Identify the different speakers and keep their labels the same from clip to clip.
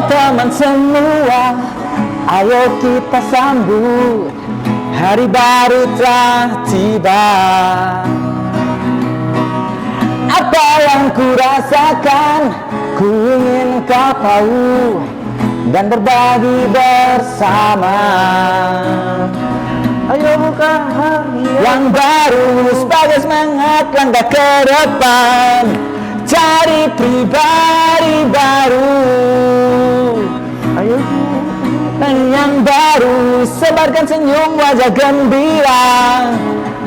Speaker 1: Teman semua, ayo kita sambut hari baru telah tiba. Apa yang ku rasakan, ku ingin kau tahu dan berbagi bersama. Ayo buka hari yang baru sebagai semangat langkah ke depan, cari pribadi baru. Ayo dan yang baru, sebarkan senyum wajah gembira,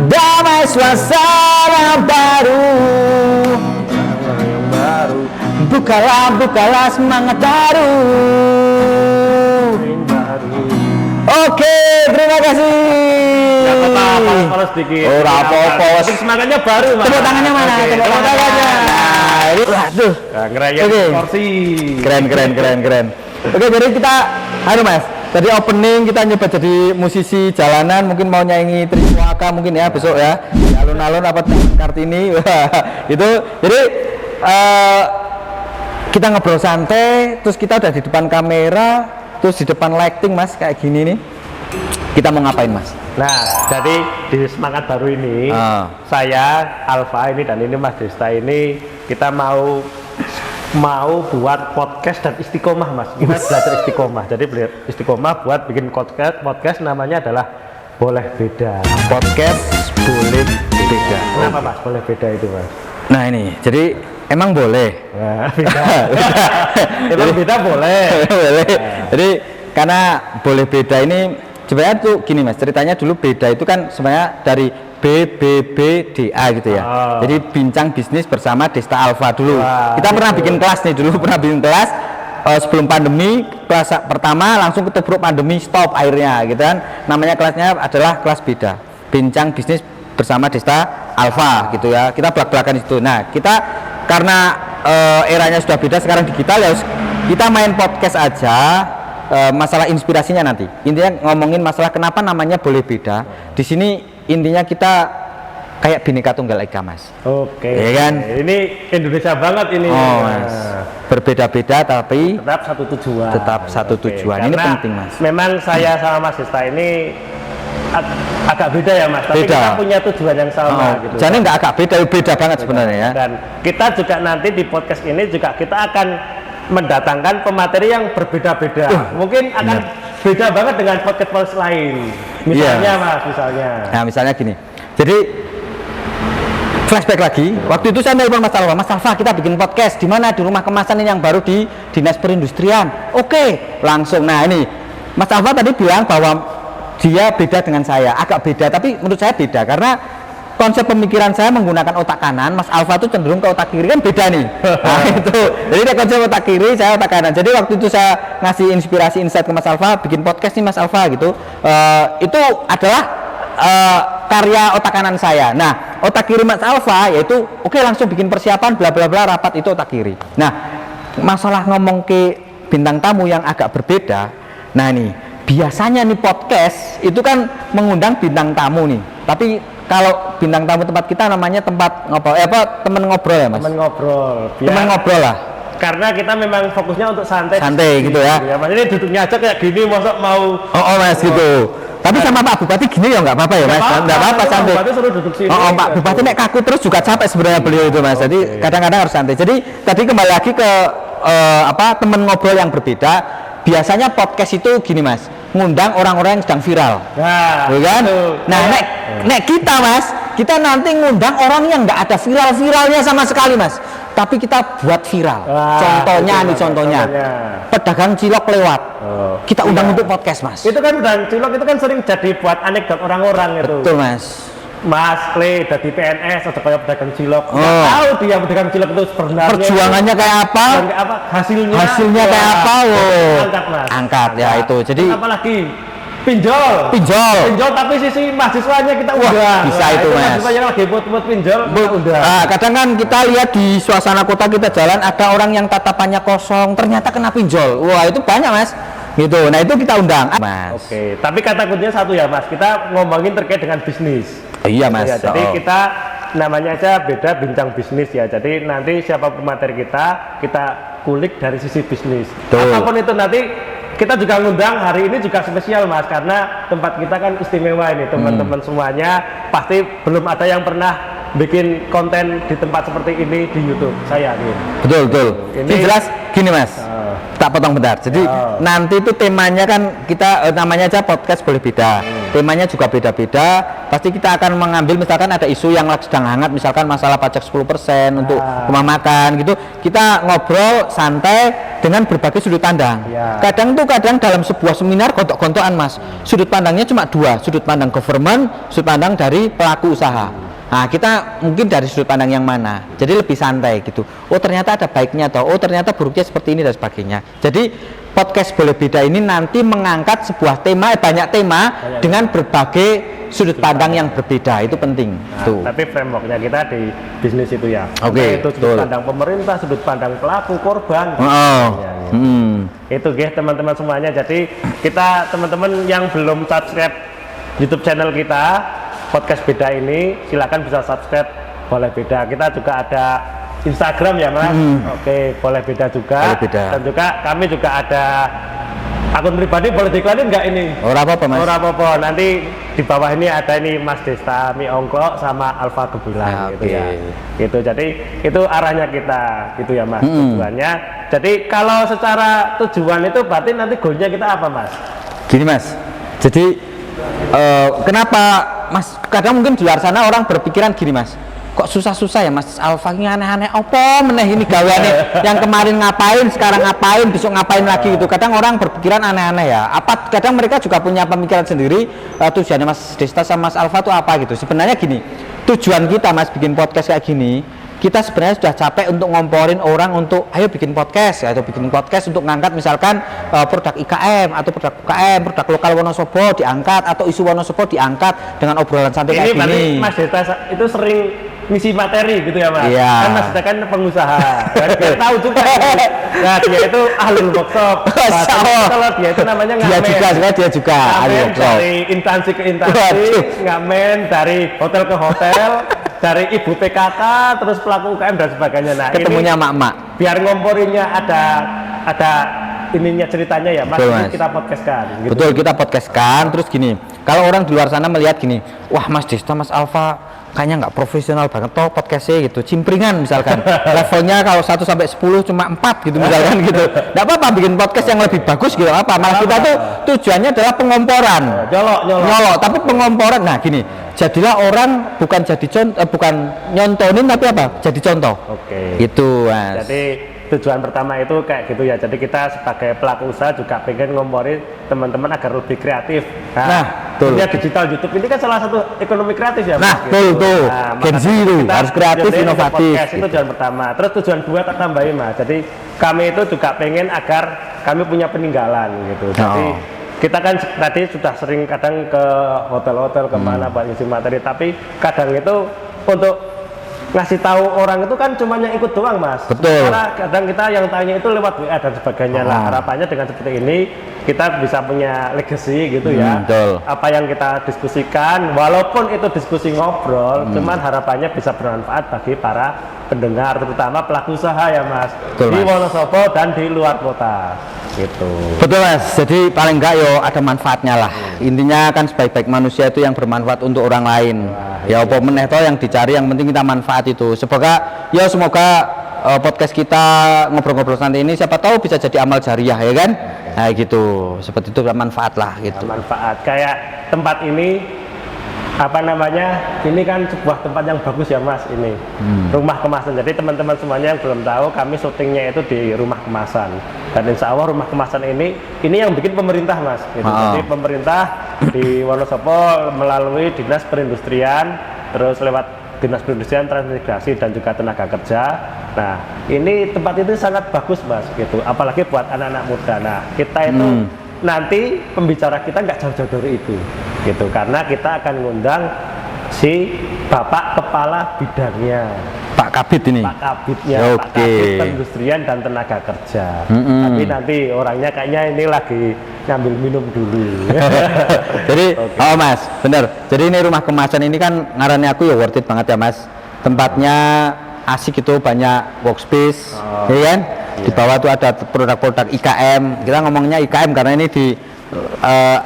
Speaker 1: damai suasana baru. Yang baru, bukalah semangat baru. Oke, terima kasih.
Speaker 2: Kalau sedikit.
Speaker 1: Oh, apa-apa.
Speaker 2: Semangatnya baru, Mas.
Speaker 1: Tepuk tangannya mana? Tepuk tangannya. Aduh.
Speaker 2: Ngerayain porsi.
Speaker 1: Keren. Oke, jadi kita Mas. Tadi opening kita nyoba jadi musisi jalanan, mungkin mau nyanyi Triswaka mungkin ya besok ya. Alun-alun apa Kartini. Itu jadi kita ngobrol santai, terus kita udah di depan kamera, terus di depan lighting Mas kayak gini nih. Kita mau ngapain Mas?
Speaker 2: Nah, jadi di semangat baru ini saya Alfa ini dan ini Mas Desta ini kita mau buat podcast dan istiqomah Mas. Kita belajar istiqomah. Jadi istiqomah buat bikin podcast namanya adalah Boleh Beda.
Speaker 1: Podcast Boleh Beda.
Speaker 2: Kenapa Mas boleh beda itu Mas?
Speaker 1: Nah ini, jadi emang boleh.
Speaker 2: Nah, beda. Emang beda boleh.
Speaker 1: Boleh. Jadi karena boleh beda ini sebenarnya tuh gini Mas, ceritanya dulu beda itu kan sebenarnya dari BBBDA gitu ya. Jadi bincang bisnis bersama Desta Alfa dulu. Kita pernah bikin kelas nih dulu, pernah bikin kelas sebelum pandemi, kelas pertama langsung ketubruk pandemi, stop akhirnya gitu kan. Namanya kelasnya adalah kelas beda. Bincang bisnis bersama Desta Alfa gitu ya. Kita belak-belakan itu. Nah, kita karena eranya sudah beda sekarang digital ya, kita main podcast aja. Masalah inspirasinya nanti. Intinya ngomongin masalah kenapa namanya boleh beda. Di sini intinya kita kayak Bhinneka Tunggal Ika Mas.
Speaker 2: Oke.
Speaker 1: Ya kan?
Speaker 2: Ini Indonesia banget ini.
Speaker 1: Oh Mas. Berbeda-beda tapi
Speaker 2: tetap satu tujuan.
Speaker 1: Tetap satu tujuan. Ini penting Mas.
Speaker 2: Memang saya sama Mas Desta ini agak beda ya Mas. Tapi
Speaker 1: beda.
Speaker 2: kita punya tujuan yang sama gitu.
Speaker 1: Jadi nggak agak beda banget sebenarnya ya.
Speaker 2: Dan kita juga nanti di podcast ini juga kita akan mendatangkan pemateri yang berbeda-beda. Mungkin akan beda banget dengan podcast lain. Misalnya Mas, misalnya.
Speaker 1: Nah, misalnya gini. Jadi flashback lagi. Waktu itu saya nelpon Mas Alfa, kita bikin podcast di mana di rumah kemasan ini yang baru di Dinas Perindustrian. Oke, langsung. Nah, ini Mas Alfa tadi bilang bahwa dia beda dengan saya, agak beda, tapi menurut saya beda karena konsep pemikiran saya menggunakan otak kanan, Mas Alfa itu cenderung ke otak kiri, kan beda nih. Nah itu, jadi dia konsep otak kiri, saya otak kanan. Jadi waktu itu saya ngasih inspirasi insight ke Mas Alfa, bikin podcast nih Mas Alfa gitu. Itu adalah karya otak kanan saya. Nah otak kiri Mas Alfa yaitu oke, langsung bikin persiapan bla bla bla rapat, itu otak kiri. Nah masalah ngomong ke bintang tamu yang agak berbeda. Nah nih biasanya nih podcast itu kan mengundang bintang tamu nih, tapi kalau bintang tamu tempat kita namanya tempat ngobrol, temen ngobrol ya Mas? Temen ngobrol lah.
Speaker 2: Karena kita memang fokusnya untuk santai
Speaker 1: gitu ya.
Speaker 2: Mas ini duduknya aja kayak gini, masa mau
Speaker 1: Mas gitu. Tapi sama Pak Bupati gini ya nggak apa-apa ya Mas? Nggak apa-apa santai.
Speaker 2: Pak Bupati suruh duduk sini.
Speaker 1: Pak Bupati nek kaku terus juga capek sebenarnya beliau itu Mas. Jadi kadang-kadang harus santai. Jadi tadi kembali lagi ke temen ngobrol yang berbeda. Biasanya podcast itu gini Mas, ngundang orang-orang yang sedang viral. Nah, kan? Nah, nek kita Mas, kita nanti ngundang orang yang nggak ada viral-viralnya sama sekali Mas, tapi kita buat viral. Contohnya pedagang cilok lewat, kita undang untuk podcast Mas.
Speaker 2: Itu kan pedagang cilok itu kan sering jadi buat anekdot orang-orang itu.
Speaker 1: Betul Mas.
Speaker 2: Mas Le dari PNS atau kayak pedagang cilok, nggak tahu dia pedagang cilok itu sebenarnya
Speaker 1: perjuangannya kayak apa, hasilnya kayak apa, angkat ya itu. Jadi
Speaker 2: apalagi pinjol tapi sisi mahasiswanya kita udah
Speaker 1: bisa itu Mas.
Speaker 2: Mahasiswanya lagi buat pinjol udah.
Speaker 1: Kadang kan kita lihat di suasana kota kita jalan ada orang yang tatapannya kosong ternyata kena pinjol. Wah itu banyak Mas. gitu. Nah itu kita undang Mas.
Speaker 2: Oke, tapi kata kuncinya satu ya Mas, kita ngomongin terkait dengan bisnis.
Speaker 1: Iya Mas.
Speaker 2: Ya, jadi kita namanya aja beda bincang bisnis ya. Jadi nanti siapapun materi kita kulik dari sisi bisnis.
Speaker 1: Tuh.
Speaker 2: Apapun itu nanti kita juga ngundang hari ini juga spesial Mas, karena tempat kita kan istimewa ini teman-teman semuanya pasti belum ada yang pernah bikin konten di tempat seperti ini di YouTube, saya yakin.
Speaker 1: Betul. Ini jelas gini Mas. Tak potong bentar. Jadi nanti itu temanya kan kita namanya aja podcast boleh beda. Temanya juga beda-beda. Pasti kita akan mengambil misalkan ada isu yang sedang hangat, misalkan masalah pajak 10% untuk rumah makan gitu. Kita ngobrol santai dengan berbagai sudut pandang. Kadang dalam sebuah seminar gontok-gontokan Mas. Sudut pandangnya cuma dua, sudut pandang government, sudut pandang dari pelaku usaha. Nah, kita mungkin dari sudut pandang yang mana, jadi lebih santai gitu. Oh ternyata ada baiknya toh, oh ternyata buruknya seperti ini dan sebagainya. Jadi podcast boleh beda ini nanti mengangkat sebuah tema, banyak tema dengan berbagai sudut pandang yang berbeda, itu penting. Tuh.
Speaker 2: Tapi frameworknya kita di bisnis itu ya.
Speaker 1: Oke.
Speaker 2: Itu sudut pandang pemerintah, sudut pandang pelaku, korban. Itu guys teman-teman semuanya. Jadi kita teman-teman yang belum subscribe YouTube channel kita podcast beda ini, silakan bisa subscribe boleh beda. Kita juga ada Instagram ya Mas. Oke, boleh beda juga.
Speaker 1: Boleh beda.
Speaker 2: Dan juga kami juga ada akun pribadi, boleh diiklanin nggak ini?
Speaker 1: Ora apa-apa Mas.
Speaker 2: Ora apa-apa. Nanti di bawah ini ada ini Mas Desta Mi Ongko sama Alfa Gebilang gitu ya. Gitu. Jadi itu arahnya kita gitu ya Mas. Tujuannya. Jadi kalau secara tujuan itu berarti nanti goalnya kita apa Mas?
Speaker 1: Gini Mas. Jadi kenapa Mas, kadang mungkin di luar sana orang berpikiran gini Mas, kok susah-susah ya Mas Alfa ini aneh-aneh, apa meneh ini gaweane yang kemarin ngapain, sekarang ngapain, besok ngapain lagi gitu. Kadang orang berpikiran aneh-aneh ya, apa kadang mereka juga punya pemikiran sendiri, tujuannya Mas Desta sama Mas Alfa itu apa gitu. Sebenarnya gini, tujuan kita Mas bikin podcast kayak gini, kita sebenarnya sudah capek untuk ngomporin orang untuk ayo bikin podcast atau bikin podcast untuk ngangkat misalkan produk IKM atau produk UKM, produk lokal Wonosobo diangkat atau isu Wonosobo diangkat dengan obrolan santai kayak gini.
Speaker 2: Ini Mas Desta itu sering ngisi materi gitu ya Mas.
Speaker 1: Iya.
Speaker 2: Kan Mas Desta kan pengusaha. Dan dia tahu juga. Nah, dia itu ahli workshop. Kalau dia itu namanya ngamen.
Speaker 1: Dia juga ahli workshop.
Speaker 2: Dari instansi ke instansi, ngamen dari hotel ke hotel. Dari ibu PKK terus pelaku UKM dan sebagainya. Nah,
Speaker 1: ketemunya mak-mak.
Speaker 2: Biar ngomporinnya ada ininya ceritanya ya Mas.
Speaker 1: Betul, Mas.
Speaker 2: Kita podcastkan. Gitu.
Speaker 1: Betul, kita podcastkan. Terus gini, kalau orang di luar sana melihat gini, wah Mas Desta, Mas Alfa kayaknya nggak profesional banget toh podcastnya gitu, cimpringan misalkan. Levelnya kalau 1 sampai 10 cuma 4 gitu misalkan gitu. Nggak apa-apa bikin podcast yang lebih bagus gitu apa. Malah kita tuh tujuannya adalah pengomporan. Nyolok, tapi pengomporan. Nah, gini. Jadilah orang bukan jadi contoh, bukan nyontonin tapi apa? Jadi contoh.
Speaker 2: Oke.
Speaker 1: Itu, Mas.
Speaker 2: Jadi tujuan pertama itu kayak gitu ya. Jadi kita sebagai pelaku usaha juga pengen ngomporin teman-teman agar lebih kreatif. Nah, dunia digital YouTube ini kan salah satu ekonomi kreatif ya.
Speaker 1: Nah, betul. Nah, Gen Z itu harus kreatif, inovatif.
Speaker 2: Itu tujuan pertama. Terus tujuan kedua tak tambahin Mas. Jadi kami itu juga pengen agar kami punya peninggalan gitu. Jadi kita kan tadi sudah sering kadang ke hotel-hotel kemana buat isi materi, tapi kadang itu untuk ngasih tahu orang itu kan cuma yang ikut doang Mas.
Speaker 1: Betul.
Speaker 2: Karena kadang kita yang tanya itu lewat WA dan sebagainya lah. Harapannya dengan seperti ini kita bisa punya legacy gitu ya.
Speaker 1: Betul.
Speaker 2: Apa yang kita diskusikan, walaupun itu diskusi ngobrol, cuman harapannya bisa bermanfaat bagi para pendengar, terutama pelaku usaha ya Mas.
Speaker 1: Betul,
Speaker 2: di
Speaker 1: Mas.
Speaker 2: Wonosobo dan di luar kota. Gitu.
Speaker 1: Betul Mas, jadi paling enggak yo ada manfaatnya lah. Intinya kan sebaik-baik manusia itu yang bermanfaat untuk orang lain. Ya apa meneh toh yang dicari, yang penting kita manfaat itu. Semoga podcast kita ngobrol-ngobrol santai ini siapa tahu bisa jadi amal jariah ya kan. Nah gitu, seperti itu manfaat lah gitu.
Speaker 2: Manfaat kayak tempat ini apa namanya, ini kan sebuah tempat yang bagus ya Mas, ini rumah kemasan. Jadi teman-teman semuanya yang belum tahu, kami syutingnya itu di rumah kemasan, dan insya Allah rumah kemasan ini yang bikin pemerintah Mas gitu. Jadi pemerintah di Wonosobo melalui Dinas Perindustrian, terus lewat Dinas Perindustrian, Transmigrasi dan juga Tenaga Kerja. Nah ini tempat itu sangat bagus Mas gitu, apalagi buat anak-anak muda. Nah kita itu nanti pembicara kita nggak jauh-jauh dari itu gitu, karena kita akan ngundang si Bapak Kepala Bidangnya,
Speaker 1: Pak Kabit ini.
Speaker 2: Pak Kabitnya, Pak
Speaker 1: Oke.
Speaker 2: Kabit Perindustrian dan Tenaga Kerja. Tapi nanti orangnya kayaknya ini lagi ngambil minum dulu.
Speaker 1: Jadi, oh Mas, bener. Jadi ini rumah kemasan ini kan ngarannya aku ya worth it banget ya Mas. Tempatnya asik itu, banyak workspace, ya kan? Di bawah tuh ada produk-produk IKM. Kita ngomongnya IKM karena ini di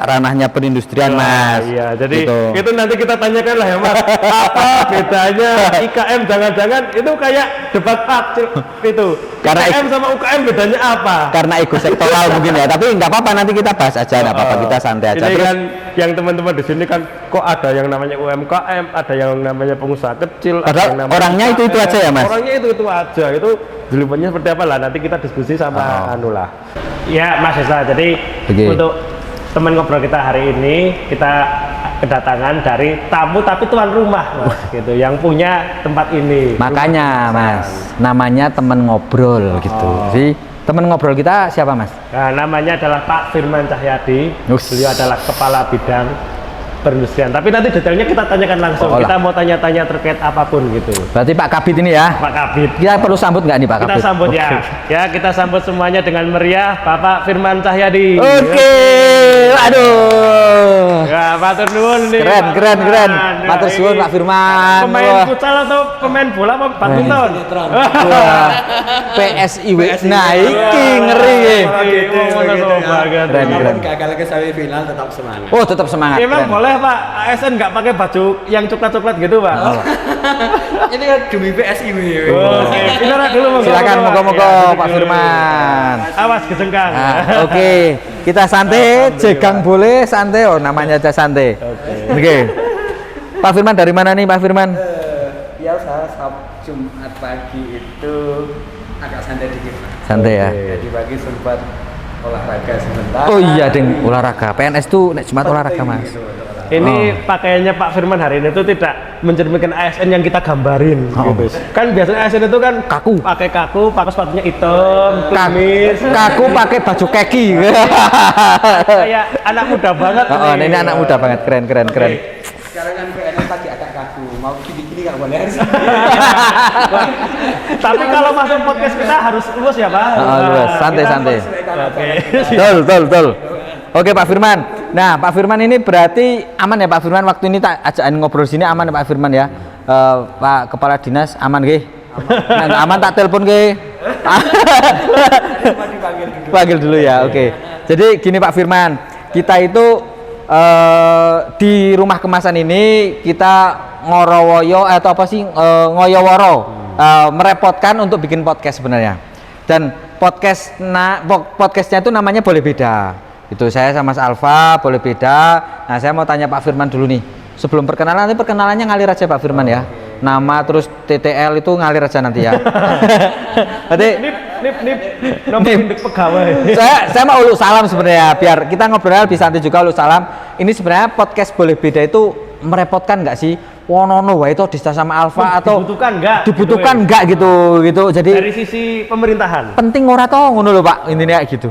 Speaker 1: ranahnya perindustrian Mas.
Speaker 2: Iya, jadi
Speaker 1: gitu.
Speaker 2: itu nanti kita tanyakan lah ya Mas. Apa bedanya IKM? Jangan-jangan itu kayak debat pacil itu.
Speaker 1: Karena
Speaker 2: IKM sama UKM bedanya apa?
Speaker 1: Karena ego sektoral mungkin ya, tapi nggak apa-apa, nanti kita bahas aja, nggak apa-apa, kita santai aja.
Speaker 2: Ini
Speaker 1: Terus,
Speaker 2: kan yang teman-teman di sini kan kok ada yang namanya UMKM, ada yang namanya pengusaha kecil, ada
Speaker 1: Padahal
Speaker 2: yang namanya
Speaker 1: orangnya itu
Speaker 2: UKM.
Speaker 1: aja ya, Mas?
Speaker 2: Orangnya itu aja. Itu julukannya seperti apa lah? Nanti kita diskusi sama anu lah. Ya Mas Esa, jadi untuk teman ngobrol kita hari ini kita kedatangan dari tamu tapi tuan rumah Mas, gitu, yang punya tempat ini.
Speaker 1: makanya Mas, namanya temen ngobrol gitu. Jadi temen ngobrol kita siapa Mas?
Speaker 2: Nah, namanya adalah Pak Firman Cahyadi. Beliau adalah kepala bidang perindustrian. Tapi nanti detailnya kita tanyakan langsung. Kita mau tanya-tanya terkait apapun gitu.
Speaker 1: Berarti Pak Kabit ini ya?
Speaker 2: Pak Kabit.
Speaker 1: Kita perlu sambut nggak nih Pak Kabit?
Speaker 2: Kita sambut ya. Ya, kita sambut semuanya dengan meriah Bapak Firman Cahyadi.
Speaker 1: Oke, aduh.
Speaker 2: Ya, matur nuwun nih.
Speaker 1: Keren,
Speaker 2: Pak
Speaker 1: keren, keren.
Speaker 2: Firman.
Speaker 1: Matur
Speaker 2: Ya,
Speaker 1: suwun
Speaker 2: ini
Speaker 1: Pak Firman.
Speaker 2: Pemain
Speaker 1: Wah.
Speaker 2: futsal atau pemain bola apa badminton?
Speaker 1: Wah, PSIW. Nah, iki ngeri. Keren, keren.
Speaker 3: Walaupun gagal ke semifinal tetap semangat.
Speaker 1: Oh, tetap semangat.
Speaker 2: Emang
Speaker 1: keren.
Speaker 2: boleh Pak ASN nggak pakai baju yang coklat-coklat gitu Pak?
Speaker 3: Ini kan demi PSIW.
Speaker 2: Oke, pindah dulu monggo.
Speaker 1: Silakan,
Speaker 2: Pak.
Speaker 1: moga-moga
Speaker 2: Ya,
Speaker 1: Pak
Speaker 2: gitu.
Speaker 1: Firman.
Speaker 2: Awas kejengkang.
Speaker 1: Nah, oke, kita santai, jegang boleh, santai. Oh, namanya aja santai. Oke. Pak Firman dari mana nih Pak Firman?
Speaker 3: Biasa Jumat pagi itu agak santai dikit.
Speaker 1: Santai ya.
Speaker 3: Jadi pagi sempat olahraga sebentar.
Speaker 1: Oh iya, deng, olahraga. PNS tuh nek Jumat olahraga Mas.
Speaker 2: Ini pakaiannya Pak Firman hari ini tuh tidak mencerminkan ASN yang kita gambarin gitu. Kan biasanya ASN itu kan
Speaker 1: Kaku.
Speaker 2: pakai sepatunya hitam, kumis,
Speaker 1: Kaku pakai baju keki.
Speaker 2: kayak anak muda banget.
Speaker 1: Oh, ini anak muda banget, keren, keren, keren.
Speaker 3: Sekarang kan PNS lagi agak kaku. Mau gini-gini nggak boleh.
Speaker 2: Tapi kalau masuk podcast kita harus lulus ya Pak.
Speaker 1: Luas, santai, santai.
Speaker 2: Oke.
Speaker 1: Betul, betul, betul. Oke Pak Firman. Nah Pak Firman ini berarti aman ya Pak Firman, waktu ini tak ajakin ngobrol sini aman ya Pak Firman ya. Pak Kepala Dinas aman nggih? Nah, aman tak telepon nggih. Panggil dulu ya. Oke. Jadi gini Pak Firman, kita itu di rumah kemasan ini kita ngorowoyo atau apa sih ngoyoworo merepotkan untuk bikin podcast sebenarnya. Dan podcastnya itu namanya boleh beda. Itu saya sama Mas Alfa boleh beda. Nah saya mau tanya Pak Firman dulu nih. Sebelum perkenalan, nanti perkenalannya ngalir aja Pak Firman ya. Nama terus TTL itu ngalir aja nanti ya. Berarti
Speaker 2: nomor induk pegawai.
Speaker 1: saya mau uluk salam sebenarnya biar kita ngobrol lebih santai juga. Uluk salam. Ini sebenarnya podcast boleh beda itu merepotkan nggak sih? Wonono wah itu Dista sama Alfa atau dibutuhkan nggak gitu. Jadi
Speaker 2: dari sisi pemerintahan
Speaker 1: penting ora toh ngono lho Pak, intinya gitu.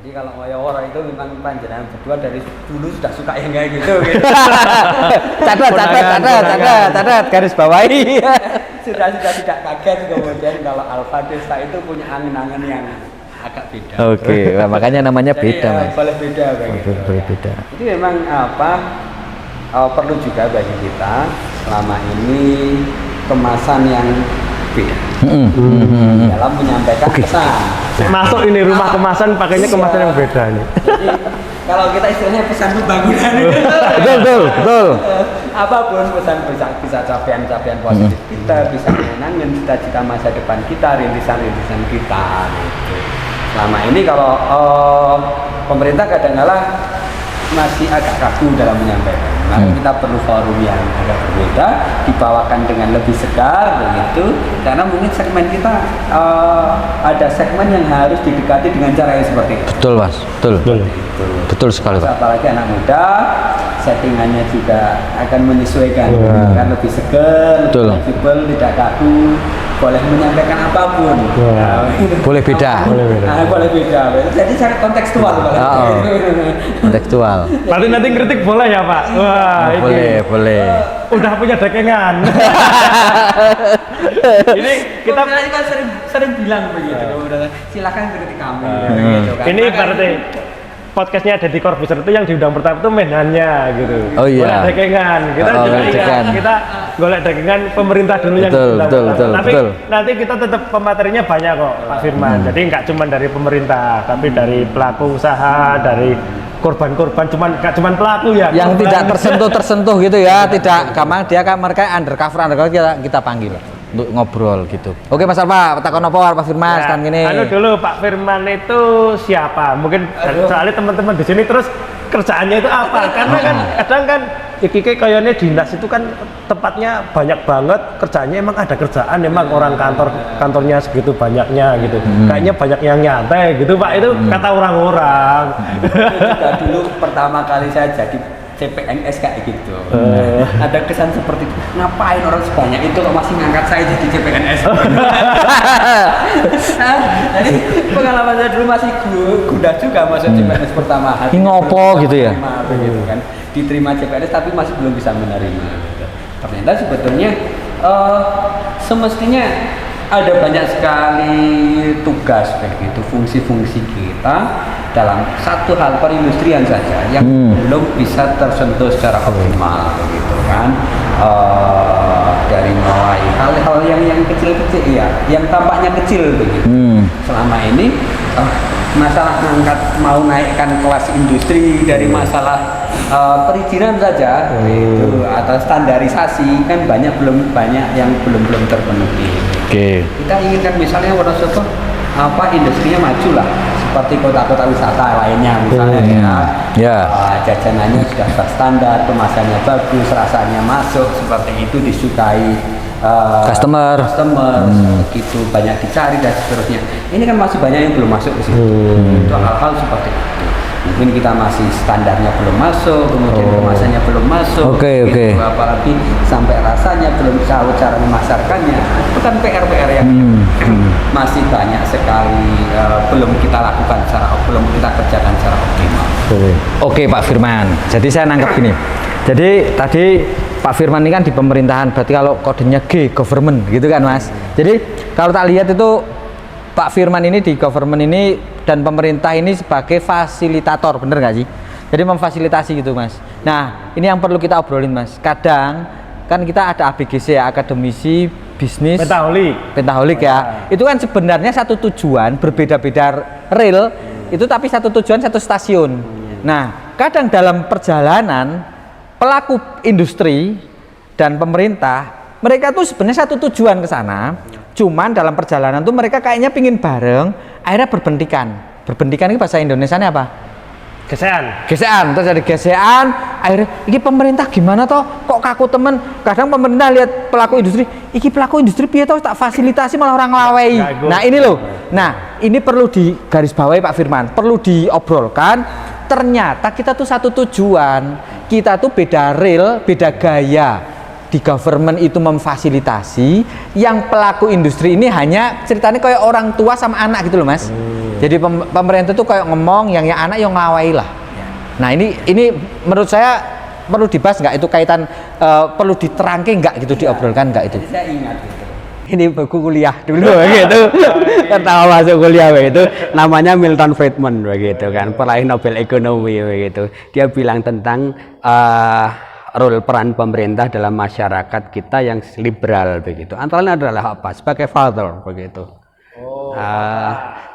Speaker 3: Jadi kalau ngoyo itu memang panjenengan berdua dari dulu sudah suka yang kayak gitu.
Speaker 1: catat garis bawahi.
Speaker 3: sudah tidak kaget kemudian kalau Alfa Desta itu punya angan-angan yang agak beda.
Speaker 1: Oke, makanya namanya
Speaker 3: Jadi,
Speaker 1: beda Mas.
Speaker 3: boleh beda begitu.
Speaker 1: Boleh beda.
Speaker 3: Jadi memang perlu juga bagi kita selama ini kemasan yang beda dalam menyampaikan pesan.
Speaker 2: masuk ini rumah kemasan pakainya kemasan yang beda nih.
Speaker 3: Jadi kalau kita istilahnya pesan pembangunan
Speaker 1: Betul.
Speaker 3: apapun pesan bisa capaian positif kita, bisa menyenangkan cita-cita masa depan kita, rintisan kita gitu. Selama ini kalau pemerintah kadang-kala masih agak kaku dalam menyampaikan. Maka kita perlu forum yang agak berbeda, dibawakan dengan lebih segar begitu. Karena mungkin segmen kita ada segmen yang harus didekati dengan cara yang seperti itu.
Speaker 1: Betul Mas, betul sekali Pak.
Speaker 3: Apalagi anak muda, settingannya juga akan menyesuaikan, kan lebih segar, lebih fleksibel, tidak kaku, boleh menyampaikan apapun.
Speaker 1: Boleh beda.
Speaker 3: Boleh beda. Jadi sangat kontekstual.
Speaker 1: Kontekstual.
Speaker 2: Nanti kritik boleh ya Pak? Wah,
Speaker 1: Boleh.
Speaker 2: Udah punya dekengan. Ini kita
Speaker 3: kan sering bilang begitu. Silakan kritik kami.
Speaker 2: ini berarti podcastnya ada di Corbuzier itu yang diundang pertama itu menhannya gitu.
Speaker 1: Oh iya.
Speaker 2: Golek dagengan. Kita
Speaker 1: Oh,
Speaker 2: juga
Speaker 1: dagengan.
Speaker 2: kita golek dagengan pemerintah dulu yang
Speaker 1: Betul,
Speaker 2: diundang
Speaker 1: betul,
Speaker 2: pertama.
Speaker 1: betul,
Speaker 2: Tapi
Speaker 1: betul.
Speaker 2: nanti kita tetap pematerinya banyak kok Pak Firman. Jadi nggak cuma dari pemerintah, tapi dari pelaku usaha, dari korban-korban, nggak cuman pelaku ya.
Speaker 1: Yang
Speaker 2: korban.
Speaker 1: tidak tersentuh gitu ya, tidak gampang dia kan mereka undercover kita panggil untuk ngobrol gitu. Oke Mas Alfa, takon apa Pak Firman
Speaker 2: Ya,
Speaker 1: kan gini.
Speaker 2: anu dulu Pak Firman itu siapa? Mungkin soalnya teman-teman di sini terus kerjaannya itu apa? Karena kan kadang kan iki kayaknya dinas itu kan tempatnya banyak banget kerjanya, emang ada kerjaan, emang orang kantornya segitu banyaknya gitu. Kayaknya banyak yang nyantai gitu Pak, itu kata orang-orang.
Speaker 3: Juga dulu pertama kali saya jadi CPNS kayak gitu. Ada kesan seperti itu. Ngapain orang sebanyak itu kok masih ngangkat saya jadi CPNS? Jadi pengalaman saya dulu masih gundah juga masuk CPNS pertama.
Speaker 1: Ini ngopo gitu ya?
Speaker 3: Begitu kan. Diterima CPNS tapi masih belum bisa menerima. Gitu. Ternyata sebetulnya semestinya ada banyak sekali tugas begitu, fungsi-fungsi kita dalam satu hal perindustrian saja yang belum bisa tersentuh secara optimal begitu kan. Dari mulai hal-hal yang kecil-kecil ya, yang tampaknya kecil begitu. Selama ini masalah ngangkat mau naikkan kelas industri dari masalah perizinan saja gitu, atau standarisasi kan banyak yang belum terpenuhi.
Speaker 1: Oke.
Speaker 3: Kita inginkan misalnya Wonosobo industrinya maju lah seperti kota-kota wisata lainnya misalnya
Speaker 1: Ya.
Speaker 3: jajanannya sudah standar, kemasannya bagus, rasanya masuk, seperti itu disukai
Speaker 1: Customer.
Speaker 3: begitu banyak dicari dan seterusnya. Ini kan masih banyak yang belum masuk ke situ. Itu hal-hal seperti itu. Mungkin kita masih standarnya belum masuk, kemudian kemasannya belum masuk.
Speaker 1: Oke.
Speaker 3: Apalagi sampai rasanya belum tahu cara memasarkannya. Itu kan PR yang masih banyak sekali belum kita lakukan belum kita kerjakan secara optimal.
Speaker 1: Oke Pak Firman. Jadi saya nangkep gini. Jadi tadi Pak Firman ini kan di pemerintahan, berarti kalau kodenya G, government gitu kan Mas. Jadi kalau tak lihat itu Pak Firman ini di government ini dan pemerintah ini sebagai fasilitator, bener nggak sih? Jadi memfasilitasi gitu Mas. Nah ini yang perlu kita obrolin Mas. Kadang kan kita ada ABGC ya, akademisi bisnis pentaholik ya. Itu kan sebenarnya satu tujuan, berbeda-beda real itu, tapi satu tujuan satu stasiun. Nah kadang dalam perjalanan pelaku industri dan pemerintah mereka tuh sebenarnya satu tujuan ke sana, cuman dalam perjalanan tuh mereka kayaknya pingin bareng, akhirnya berbentrikan ini bahasa Indonesianya apa? Gesekan, terus ada gesekan, akhirnya ini pemerintah gimana toh, kok kaku temen. Kadang pemerintah lihat pelaku industri, iki pelaku industri piye toh tak fasilitasi malah orang lawai. Nah ini loh, ini perlu digarisbawahi Pak Firman, perlu diobrolkan. Ternyata kita tuh satu tujuan, kita tuh beda real, beda gaya. Di government itu memfasilitasi, yang pelaku industri ini hanya ceritanya kayak orang tua sama anak gitu loh Mas. Jadi pemerintah tuh kayak ngomong, yang anak yang ngawai lah. Nah ini menurut saya perlu dibahas nggak itu kaitan, perlu diterangke nggak gitu, diobrolkan nggak itu?
Speaker 3: Jadi saya ingat itu.
Speaker 1: Ini buku kuliah dulu begitu. Pertama masuk kuliah begitu, namanya Milton Friedman begitu kan, peraih Nobel Ekonomi begitu. Dia bilang tentang role peran pemerintah dalam masyarakat kita yang liberal begitu. Antara lain adalah apa? Sebagai father begitu.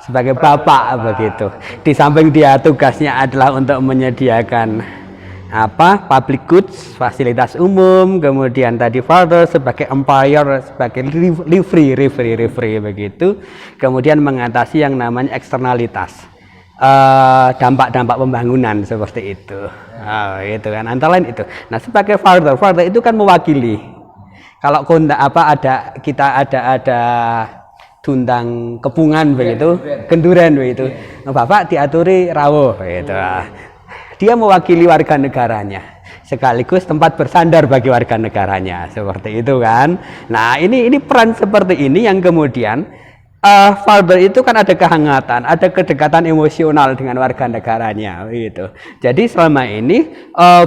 Speaker 1: Sebagai bapak begitu. Di samping dia tugasnya adalah untuk menyediakan public goods, fasilitas umum, kemudian tadi father sebagai employer, sebagai referee begitu, kemudian mengatasi yang namanya eksternalitas, dampak-dampak pembangunan seperti itu. Gitu kan, antara lain itu. Nah sebagai father itu kan mewakili. Kalau kita ada tundang kepungan begitu, kenduren begitu, bapak diaturi rawuh begitu. Dia mewakili warga negaranya, sekaligus tempat bersandar bagi warga negaranya, seperti itu kan. Nah ini peran seperti ini yang kemudian father itu kan ada kehangatan, ada kedekatan emosional dengan warga negaranya, gitu. Jadi selama ini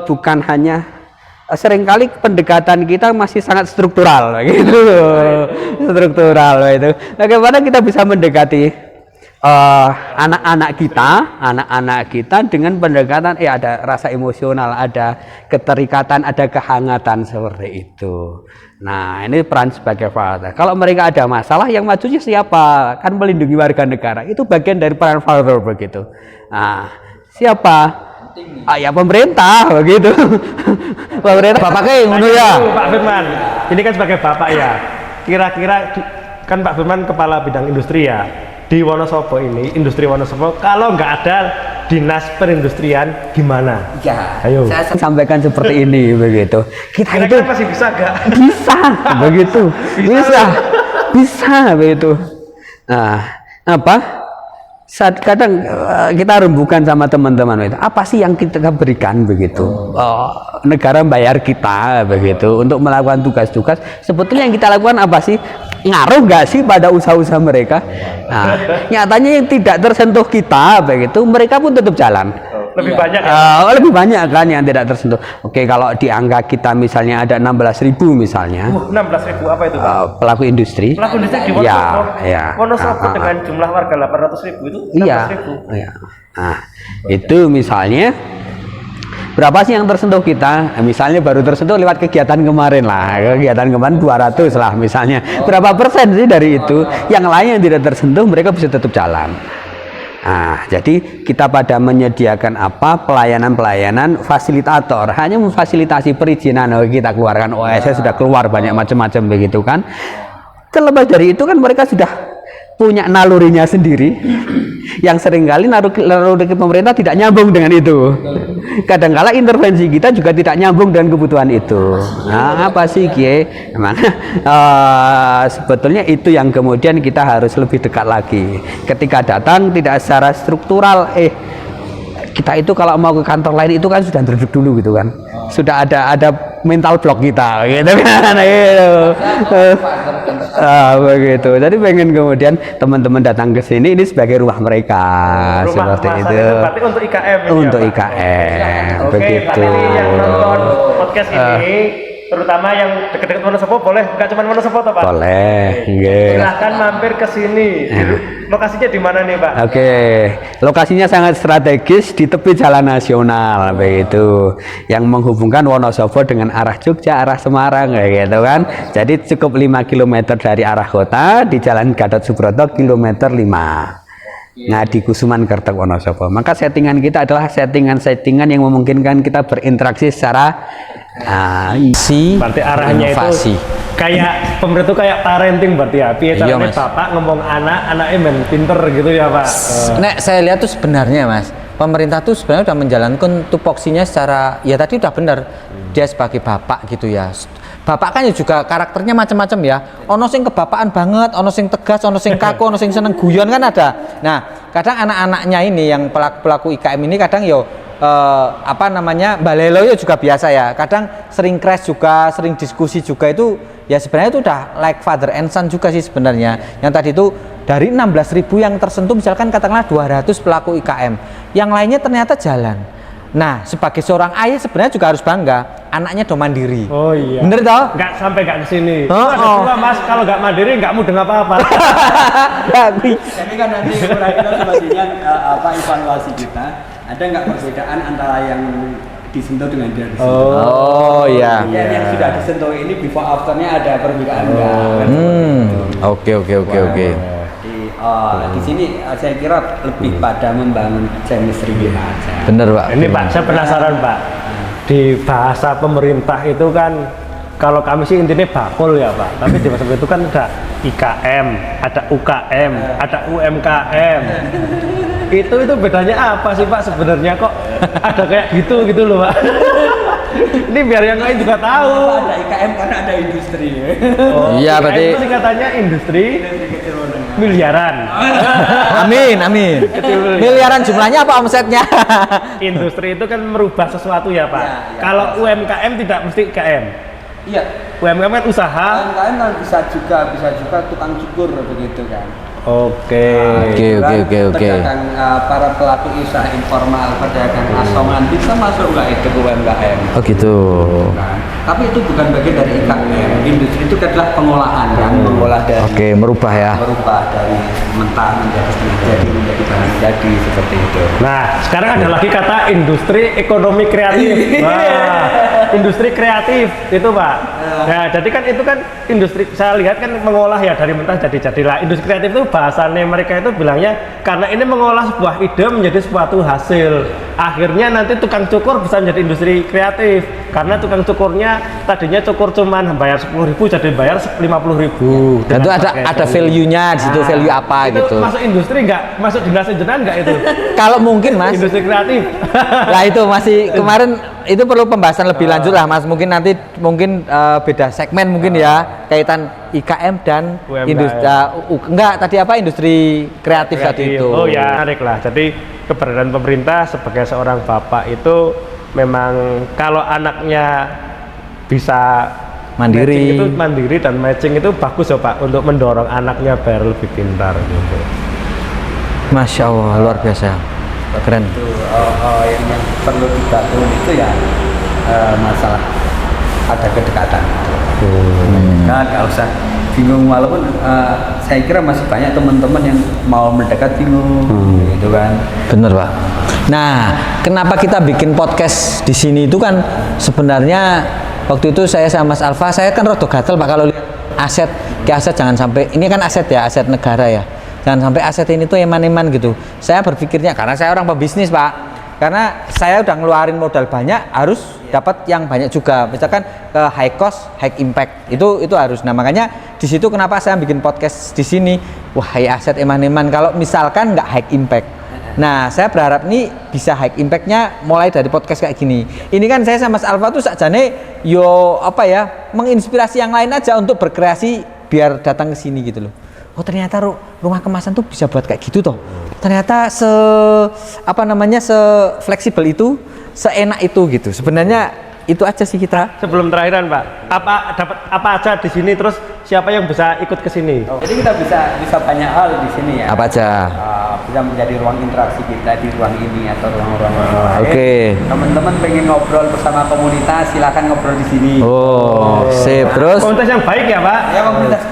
Speaker 1: bukan hanya seringkali pendekatan kita masih sangat struktural, gitu, struktural, itu. Bagaimana kita bisa mendekati
Speaker 3: anak-anak kita dengan pendekatan ada rasa emosional, ada keterikatan, ada kehangatan seperti itu. Nah, ini peran sebagai father. Kalau mereka ada masalah, yang majunya siapa? Kan melindungi warga negara. Itu bagian dari peran father begitu. Nah, siapa? Ya pemerintah begitu. Pemerintah. Bapaknya ngono ya.
Speaker 2: Pak Firman, ini kan sebagai bapak ya. Kira-kira kan Pak Firman kepala bidang industri ya. Di Wonosobo ini, industri Wonosobo, kalau nggak ada dinas perindustrian gimana?
Speaker 3: Ya,
Speaker 2: ayo.
Speaker 3: Saya sampaikan seperti ini begitu. Kita itu
Speaker 2: masih bisa nggak?
Speaker 3: Bisa, begitu. Bisa begitu. Nah, apa? Saat kadang kita rembukan sama teman-teman itu, apa sih yang kita berikan begitu? Negara bayar kita begitu untuk melakukan tugas-tugas. Sebetulnya yang kita lakukan apa sih? Ngaruh nggak sih pada usaha-usaha mereka? Nah, nyatanya yang tidak tersentuh kita begitu, mereka pun tetap jalan.
Speaker 2: Lebih banyak
Speaker 3: lebih banyak kan yang tidak tersentuh. Oke, kalau di angka kita misalnya ada 16.000 misalnya.
Speaker 2: 16.000 apa itu, Pak?
Speaker 3: Pelaku industri.
Speaker 2: Pelaku industri di Wonosobo.
Speaker 3: Ya.
Speaker 2: Wonosobo dengan jumlah warga 800.000 itu 16.000.
Speaker 3: Iya. Nah, itu misalnya berapa sih yang tersentuh kita? Misalnya baru tersentuh lewat kegiatan kemarin lah. Kegiatan kemarin 200 lah misalnya. Berapa persen sih dari itu? Yang lain yang tidak tersentuh mereka bisa tetap jalan. Nah, jadi kita pada menyediakan apa? Pelayanan-pelayanan fasilitator, hanya memfasilitasi perizinan. Kita keluarkan OSS sudah keluar banyak macam-macam begitu kan. Terlepas dari itu kan mereka sudah punya nalurinya sendiri yang seringkali naluri pemerintah tidak nyambung dengan itu. Kadangkala intervensi kita juga tidak nyambung dengan kebutuhan itu. Nah, apa sih Kie? Memang sebetulnya itu yang kemudian kita harus lebih dekat lagi. Ketika datang tidak secara struktural, kita itu kalau mau ke kantor lain itu kan sudah duduk dulu gitu kan. Sudah ada mental block kita gitu kan. Begitu. Jadi pengen kemudian teman-teman datang ke sini ini sebagai rumah mereka.
Speaker 2: Rumah
Speaker 3: seperti itu.
Speaker 2: Berarti untuk IKM ini.
Speaker 3: Untuk
Speaker 2: ya,
Speaker 3: IKM.
Speaker 2: Oke,
Speaker 3: begitu.
Speaker 2: berarti yang nonton podcast ini terutama yang dekat-dekat Wonosobo boleh, bukan cuma Wonosobo toh Pak?
Speaker 3: Boleh, nggih.
Speaker 2: Silahkan mampir ke sini. Lokasinya di mana nih Pak?
Speaker 3: Oke, lokasinya sangat strategis di tepi jalan nasional begitu, yang menghubungkan Wonosobo dengan arah Jogja, arah Semarang gitu kan. Jadi cukup 5 km dari arah kota di Jalan Gatot Subroto kilometer 5. Nah, di Kusuman Kertek Wonosobo. Maka settingan kita adalah settingan yang memungkinkan kita berinteraksi secara
Speaker 2: berarti arahnya inovasi. Itu kayak pemerintah kayak parenting berarti ya. Piye caranya bapak ngomong anaknya men pinter gitu ya Pak.
Speaker 1: Nek saya lihat tuh sebenarnya Mas, pemerintah tuh sebenarnya udah menjalankan tupoksinya secara ya tadi udah benar. Dia sebagai bapak gitu ya. Bapak kan juga karakternya macam-macam ya. Ono sing kebapaan banget, ono sing tegas, ono sing kaku, ono sing seneng guyon kan ada. Nah, kadang anak-anaknya ini yang pelaku IKM ini kadang balelo juga biasa ya. Kadang sering crash juga, sering diskusi juga itu ya sebenarnya itu udah like father and son juga sih sebenarnya. Yang tadi itu dari 16.000 yang tersentuh misalkan katakanlah 200 pelaku IKM. Yang lainnya ternyata jalan. Nah, sebagai seorang ayah sebenarnya juga harus bangga, anaknya do mandiri.
Speaker 2: Oh iya.
Speaker 1: Bener toh?
Speaker 2: Nggak sampai nggak kesini. Ada dua Mas, kalau nggak mandiri nggak mudeng apa-apa.
Speaker 3: Tapi kan nanti kira-kira sebagian evaluasi kita, ada nggak perbedaan antara yang disentuh dengan dia disentuh?
Speaker 1: Oh iya.
Speaker 3: Yang sudah disentuh ini before afternya ada perbedaan nggak?
Speaker 1: Oke.
Speaker 3: Di sini saya kira lebih pada membangun chemistry kita aja.
Speaker 1: Bener Pak.
Speaker 2: Ini Pak, saya penasaran Pak. Di bahasa pemerintah itu kan, kalau kami sih intinya bakul ya Pak. Tapi di bahasa itu kan ada IKM, ada UKM, ada UMKM. Itu bedanya apa sih Pak sebenarnya, kok ada kayak gitu loh Pak? Ini biar yang lain juga tahu.
Speaker 3: Ada IKM karena ada industri.
Speaker 1: Iya, berarti
Speaker 2: itu singkatannya industri miliaran.
Speaker 1: Amin. Miliaran jumlahnya apa omsetnya?
Speaker 2: Industri itu kan merubah sesuatu ya Pak. Kalau UMKM tidak mesti IKM.
Speaker 3: Iya.
Speaker 2: UMKM kan usaha.
Speaker 3: UMKM kan bisa juga tukang cukur begitu kan.
Speaker 2: Oke.
Speaker 3: Pedagang para pelaku usaha informal, pedagang asongan bisa masuk nggak itu UMKM?
Speaker 1: Oh gitu.
Speaker 3: Kan? tapi itu bukan bagian dari IKM. Industri itu adalah pengolahan yang mengolah dari
Speaker 1: Oke, merubah ya.
Speaker 3: merubah dari mentah menjadi setengah jadi menjadi bahan jadi seperti itu.
Speaker 2: Nah, sekarang ada lagi kata industri ekonomi kreatif. Wah, industri kreatif itu Pak. Nah, jadi kan itu kan industri, saya lihat kan mengolah ya dari mentah jadilah. Industri kreatif itu bahasannya mereka itu bilangnya karena ini mengolah sebuah ide menjadi suatu hasil. Akhirnya nanti tukang cukur bisa menjadi industri kreatif karena tukang cukurnya tadinya cukur cuman bayar 10.000 jadi bayar 50.000.
Speaker 1: Dan itu ada value-nya di situ, value apa
Speaker 2: itu
Speaker 1: gitu.
Speaker 2: masuk industri nggak? Masuk dinas jenengan nggak itu?
Speaker 1: Kalau mungkin Mas.
Speaker 2: Industri kreatif.
Speaker 1: Lah itu masih kemarin itu perlu pembahasan lebih lanjut lah Mas. Mungkin nanti beda segmen mungkin ya kaitan IKM dan
Speaker 2: UMKM.
Speaker 1: industri enggak tadi apa industri kreatif tadi itu.
Speaker 2: Oh ya, menarik lah. Jadi keberadaan pemerintah sebagai seorang bapak itu memang kalau anaknya bisa
Speaker 1: Mandiri.
Speaker 2: matching itu mandiri dan matching itu bagus ya Pak untuk mendorong anaknya biar lebih pintar gitu.
Speaker 1: Masya Allah luar biasa keren.
Speaker 3: Itu yang perlu dibantu itu ya masalah ada kedekatan. Kan nggak usah bingung, walaupun saya kira masih banyak teman-teman yang mau mendekat bingung gitu kan.
Speaker 1: Bener Pak. Nah, kenapa kita bikin podcast di sini itu kan sebenarnya waktu itu saya sama Mas Alfa, saya kan rada gatel Pak kalau lihat aset jangan sampai ini kan aset ya, aset negara ya. Jangan sampai aset ini tuh eman-eman gitu. Saya berpikirnya karena saya orang pebisnis Pak. Karena saya udah ngeluarin modal banyak, harus dapat yang banyak juga. Misalkan ke high cost, high impact. Itu harus. Nah, makanya di situ kenapa saya bikin podcast di sini. Wah, aset eman-eman kalau misalkan nggak high impact. Nah, saya berharap nih bisa high impact-nya mulai dari podcast kayak gini. Ini kan saya sama Mas Alfa tuh sakjane menginspirasi yang lain aja untuk berkreasi biar datang ke sini gitu loh. Oh, ternyata rumah kemasan tuh bisa buat kayak gitu toh. Ternyata se fleksibel itu, seenak itu gitu. Sebenarnya itu aja sih kita.
Speaker 2: Sebelum terakhiran Pak, dapat apa aja di sini, terus siapa yang bisa ikut ke sini?
Speaker 3: Jadi kita bisa banyak hal di sini ya.
Speaker 1: Apa aja?
Speaker 3: Bisa menjadi ruang interaksi kita di ruang ini atau ruang-ruang lain.
Speaker 1: Oke.
Speaker 3: Teman-teman pengen ngobrol bersama komunitas, silakan ngobrol di sini.
Speaker 1: Oh, sip. Terus
Speaker 2: Komunitas yang baik ya Pak?
Speaker 3: Ya komunitas.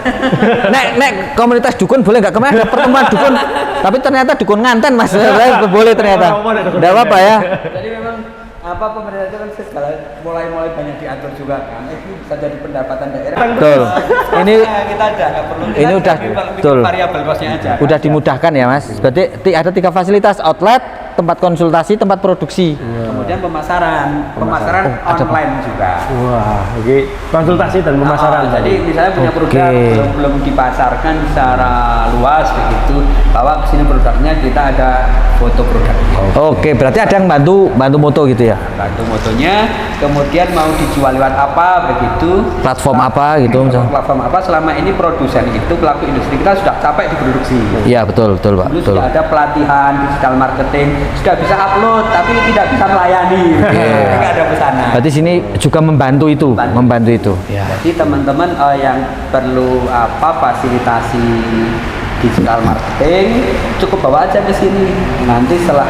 Speaker 1: nek komunitas dukun boleh nggak? Kemarin ada pertemuan dukun, tapi ternyata dukun nganten Mas. Boleh ternyata. Enggak apa-apa ya.
Speaker 3: Jadi memang pemerintah itu kan segala mulai banyak diatur juga kan. Itu bisa jadi pendapatan daerah.
Speaker 1: Betul. Ini
Speaker 3: Kita ada nggak perlu.
Speaker 1: Ini udah betul.
Speaker 3: Variabel kosnya aja.
Speaker 1: Udah dimudahkan ya Mas. Berarti ada 3 fasilitas: outlet, tempat konsultasi, tempat produksi.
Speaker 3: Kemudian pemasaran
Speaker 1: ada
Speaker 3: online juga.
Speaker 2: Wah, ini konsultasi dan pemasaran.
Speaker 3: Jadi misalnya punya produk belum dipasarkan secara luas begitu, bawa ke sini produknya, kita ada foto produknya.
Speaker 1: Oke, berarti ada yang bantu moto gitu ya.
Speaker 3: Bantu motonya, kemudian mau dijual lewat apa begitu.
Speaker 1: Platform apa gitu misalnya.
Speaker 3: Platform apa, selama ini produsen itu pelaku industri kita sudah capek diproduksi.
Speaker 1: Iya, betul Pak.
Speaker 3: Dulu
Speaker 1: Betul.
Speaker 3: sudah ada pelatihan digital marketing, sudah bisa upload tapi tidak bisa melayani. Tidak ada pesanan.
Speaker 1: Berarti sini juga membantu itu.
Speaker 3: Jadi teman-teman yang perlu fasilitasi digital marketing cukup bawa aja ke sini. Nanti setelah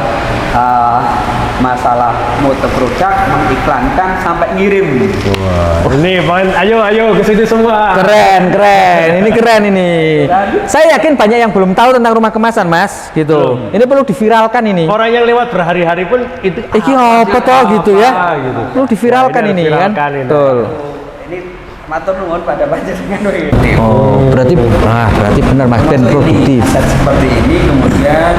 Speaker 3: masalah moto produk mengiklankan sampai ngirim.
Speaker 2: Ini ayo ke sini semua.
Speaker 1: Keren. Ini keren ini. Saya yakin banyak yang belum tahu tentang rumah kemasan, Mas, gitu. Ini perlu diviralkan ini.
Speaker 2: Orang yang lewat berhari-hari pun itu
Speaker 1: Iki apa toh gitu ya.
Speaker 2: gitu.
Speaker 1: Perlu diviralkan ini kan. Betul.
Speaker 3: Ini matur nuwun pada panjenengan.
Speaker 1: Oh, berarti benar Mas, ben produktif.
Speaker 3: Aset seperti ini kemudian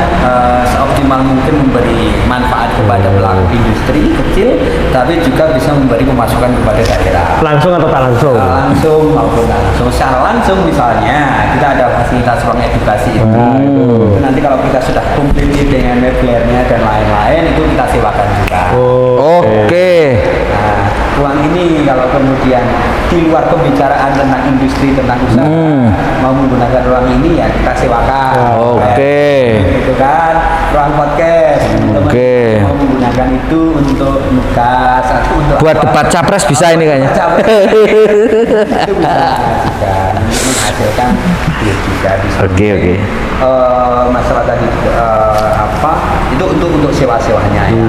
Speaker 3: seoptimal mungkin memberi manfaat kepada pelaku industri kecil, tapi juga bisa memberi pemasukan kepada daerah.
Speaker 2: Langsung atau tak langsung?
Speaker 3: Langsung maupun tak langsung. Secara langsung misalnya kita ada fasilitas ruang edukasi itu. Itu nanti kalau kita sudah komplit dengan meblernya dan lain-lain itu kita sewakan juga.
Speaker 1: Oke.
Speaker 3: Nah, ruang ini kalau kemudian di luar pembicaraan tentang industri, tentang usaha, mau menggunakan ruang ini ya kita sewakan.
Speaker 1: Oke.
Speaker 3: Gitu kan, ruang podcast.
Speaker 1: Oke.
Speaker 3: Mau menggunakan itu untuk nugas atau untuk
Speaker 1: Buat debat capres bisa ini kayaknya.
Speaker 3: Capres. Itu bisa juga. menghasilkan duit juga di sini.
Speaker 1: Oke.
Speaker 3: Masalah tadi apa itu untuk sewa-sewanya ya.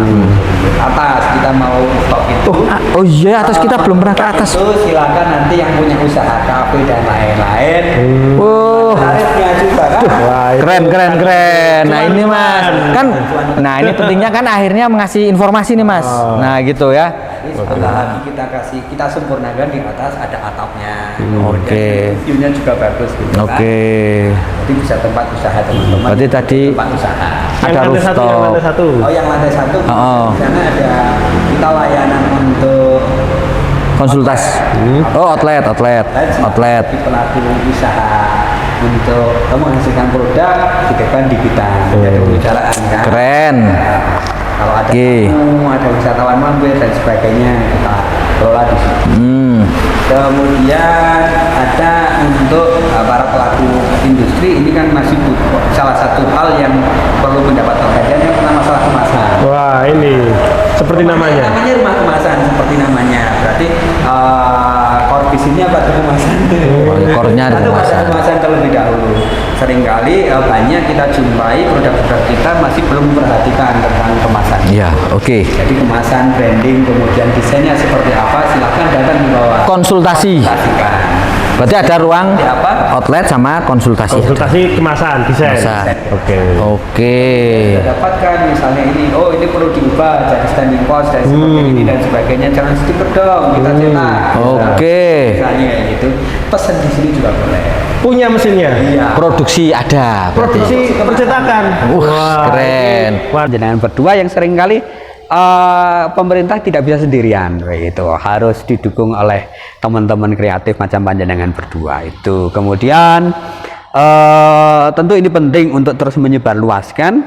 Speaker 3: Atas kita mau stok itu.
Speaker 1: Oh iya, atas kita belum pernah ke atas.
Speaker 3: Itu silakan nanti yang punya usaha kafe dan lain-lain.
Speaker 1: Oh.
Speaker 3: Tarifnya juga kan.
Speaker 1: Keren. Nah ini Mas, kan, nah ini pentingnya kan akhirnya mengasih informasi nih Mas. Nah gitu ya.
Speaker 3: Jadi setelah lagi kita sempurnakan di atas ada atapnya.
Speaker 1: Oke.
Speaker 3: View-nya juga bagus gitu kan.
Speaker 1: Oke.
Speaker 3: Jadi bisa tempat usaha teman-teman.
Speaker 1: Berarti tadi
Speaker 3: tempat usaha.
Speaker 1: ada rooftop.
Speaker 2: satu.
Speaker 3: Oh yang lantai satu.
Speaker 1: Oh.
Speaker 3: Di sana ada kita layanan untuk
Speaker 1: Konsultasi. Oh outlet.
Speaker 3: Di pelaku usaha untuk menghasilkan produk ditekan di kita. Ada pembicaraan kan.
Speaker 1: Keren.
Speaker 3: Kalau ada
Speaker 1: Oke.
Speaker 3: tamu, ada wisatawan mampir dan sebagainya kita kelola di situ. Kemudian ada untuk para pelaku industri ini kan masih salah satu hal yang perlu mendapat perhatian yang pertama masalah kemasan.
Speaker 2: Wah, ini seperti namanya.
Speaker 3: Namanya rumah kemasan seperti namanya. Berarti core bisnisnya pada kemasan.
Speaker 1: Core-nya ada
Speaker 3: Atau pada
Speaker 1: kemasan.
Speaker 3: kemasan terlebih dahulu. Seringkali banyak kita jumpai produk-produk kita masih belum memperhatikan tentang kemasan.
Speaker 1: Iya, oke.
Speaker 3: Jadi kemasan, branding, kemudian desainnya seperti apa, silakan datang di bawah.
Speaker 1: Konsultasi.
Speaker 3: Konsultasikan.
Speaker 1: Berarti ada ruang
Speaker 3: Seperti apa?
Speaker 1: outlet sama konsultasi.
Speaker 2: Konsultasi kemasan, desain.
Speaker 1: Kemasan. Oke.
Speaker 3: Kita dapatkan misalnya ini, oh ini perlu diubah jadi standing post dan seperti ini dan sebagainya. Jangan stiker dong, kita cetak.
Speaker 1: Oke.
Speaker 3: Misalnya kayak gitu. Pesan di sini juga boleh.
Speaker 2: Punya mesinnya.
Speaker 3: Iya.
Speaker 1: Produksi ada. berarti.
Speaker 2: Produksi percetakan.
Speaker 1: Wah, keren.
Speaker 2: Wah,
Speaker 3: Jenengan berdua yang seringkali pemerintah tidak bisa sendirian, itu harus didukung oleh teman-teman kreatif macam panjenengan berdua itu. Kemudian tentu ini penting untuk terus menyebarluaskan,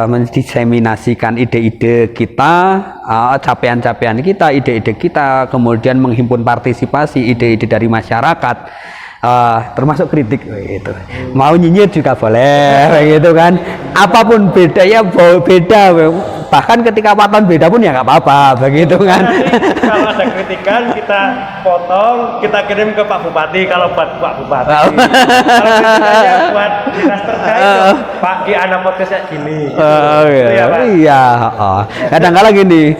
Speaker 3: mendiseminasikan ide-ide kita, capaian-capaian kita, ide-ide kita, kemudian menghimpun partisipasi ide-ide dari masyarakat. Termasuk kritik itu mau nyinyir juga boleh gitu kan, apapun bedanya beda, bahkan ketika waton beda pun ya nggak apa-apa begitu kan.
Speaker 2: kalau ada kritikan kita potong, kita kirim ke Pak Bupati kalau buat Pak Bupati. Kalau kritikannya buat dinas terkait, Pak Ki anak podcastnya gini.
Speaker 1: Iya,
Speaker 2: Pak?
Speaker 1: iya. Kadang-kadang gini,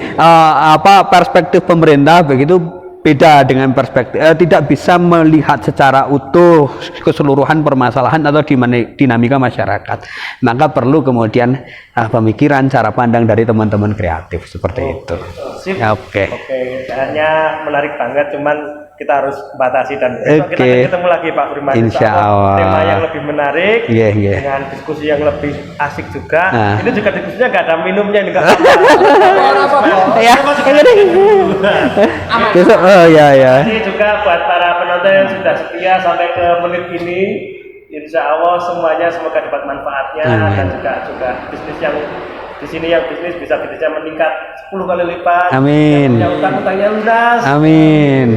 Speaker 1: perspektif pemerintah begitu beda dengan perspektif, tidak bisa melihat secara utuh keseluruhan permasalahan atau dinamika masyarakat. Maka perlu kemudian pemikiran, cara pandang dari teman-teman kreatif seperti itu.
Speaker 2: Sip.
Speaker 1: Ya, oke.
Speaker 2: Kayaknya menarik banget, cuman kita harus batasi dan besok kita
Speaker 1: Oke.
Speaker 2: akan ketemu lagi Pak Firman.
Speaker 1: Insya Allah.
Speaker 2: Tema yang lebih menarik,
Speaker 1: Iya.
Speaker 2: dengan diskusi yang lebih asik juga.
Speaker 1: Nah.
Speaker 2: Ini juga diskusinya nggak ada minumnya, nggak
Speaker 1: Ya, besok. Oh ya.
Speaker 2: Ini juga buat para penonton yang sudah setia sampai ke menit ini, insya Allah semuanya semoga dapat manfaatnya. Dan juga bisnis yang di sini yang bisnis bisnisnya meningkat 10 kali lipat.
Speaker 1: Amin.
Speaker 2: Yang utang-utangnya lunas.
Speaker 1: Amin.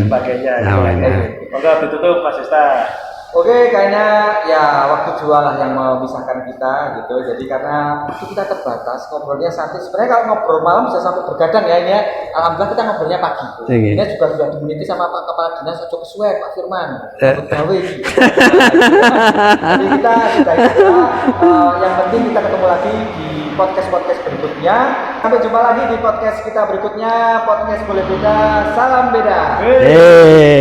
Speaker 2: Sebagainya.
Speaker 1: Amin.
Speaker 2: Semoga ditutup Pak Sista.
Speaker 3: Oke, kayaknya ya waktu jual lah yang memisahkan kita gitu. Jadi karena waktu kita terbatas, ngobrolnya santai. Sebenarnya kalau ngobrol malam bisa sampai bergadang ya ini ya. Alhamdulillah kita ngobrolnya pagi.
Speaker 1: Oke.
Speaker 3: Ini juga sudah diminati sama Pak Kepala Dinas Ojo Kesuwen, Pak Firman. Gawe. Jadi kita sudah yang penting kita ketemu lagi di podcast berikutnya. Sampai jumpa lagi di podcast kita berikutnya. Podcast boleh beda, salam beda.
Speaker 1: Hey.